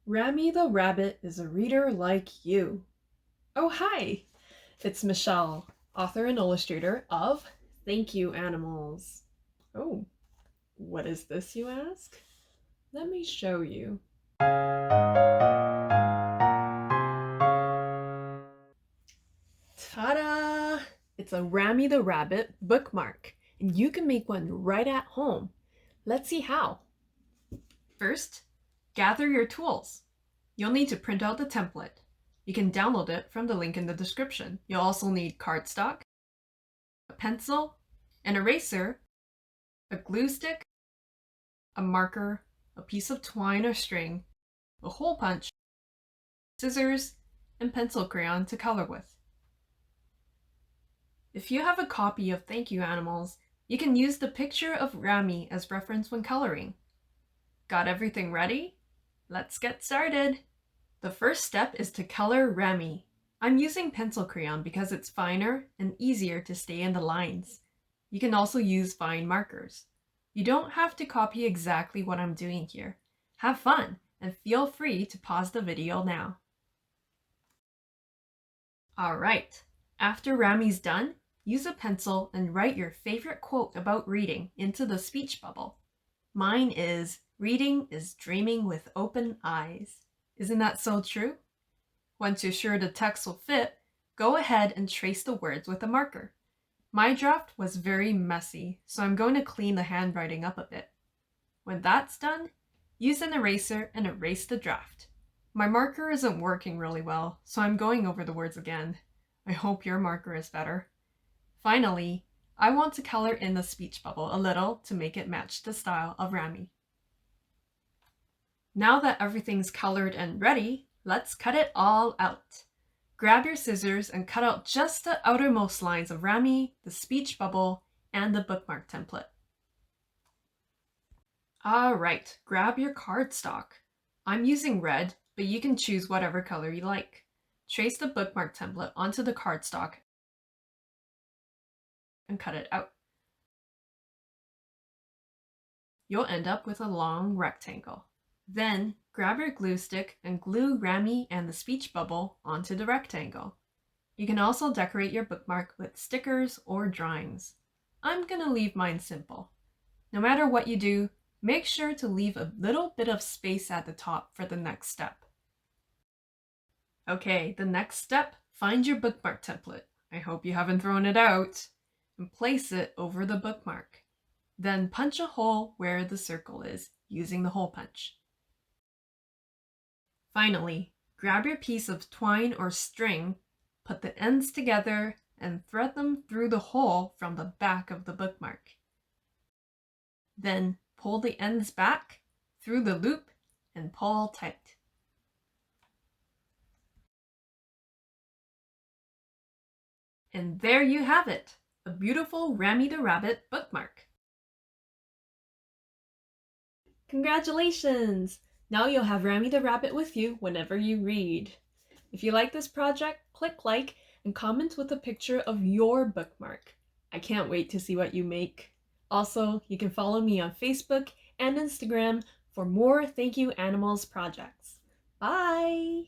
Ramy the Rabbit is a reader like you. Oh, hi! It's Michelle, author and illustrator of Thank You Animals. Oh, what is this, you ask? Let me show you. Ta-da! It's a Ramy the Rabbit bookmark, and you can make one right at home. Let's see how. First, gather your tools. You'll need to print out the template. You can download it from the link in the description. You'll also need cardstock, a pencil, an eraser, a glue stick, a marker, a piece of twine or string, a hole punch, scissors, and pencil crayon to color with. If you have a copy of Thank You Animals, you can use the picture of Ramy as reference when coloring. Got everything ready? Let's get started! The first step is to color Ramy. I'm using pencil crayon because it's finer and easier to stay in the lines. You can also use fine markers. You don't have to copy exactly what I'm doing here. Have fun and feel free to pause the video now. Alright, after Ramy's done, use a pencil and write your favorite quote about reading into the speech bubble. Mine is, "Reading is dreaming with open eyes." Isn't that so true? Once you're sure the text will fit, go ahead and trace the words with a marker. My draft was very messy, so I'm going to clean the handwriting up a bit. When that's done, use an eraser and erase the draft. My marker isn't working really well, so I'm going over the words again. I hope your marker is better. Finally, I want to color in the speech bubble a little to make it match the style of Ramy. Now that everything's colored and ready, let's cut it all out. Grab your scissors and cut out just the outermost lines of Ramy, the speech bubble, and the bookmark template. Alright, grab your cardstock. I'm using red, but you can choose whatever color you like. Trace the bookmark template onto the cardstock and cut it out. You'll end up with a long rectangle. Then, grab your glue stick and glue Ramy and the speech bubble onto the rectangle. You can also decorate your bookmark with stickers or drawings. I'm gonna leave mine simple. No matter what you do, make sure to leave a little bit of space at the top for the next step. Okay, the next step, find your bookmark template. I hope you haven't thrown it out. And place it over the bookmark. Then punch a hole where the circle is using the hole punch. Finally, grab your piece of twine or string, put the ends together, and thread them through the hole from the back of the bookmark. Then pull the ends back through the loop and pull tight. And there you have it, a beautiful Ramy the Rabbit bookmark. Congratulations! Now you'll have Ramy the Rabbit with you whenever you read. If you like this project, click like and comment with a picture of your bookmark. I can't wait to see what you make. Also, you can follow me on Facebook and Instagram for more Thank You Animals projects. Bye!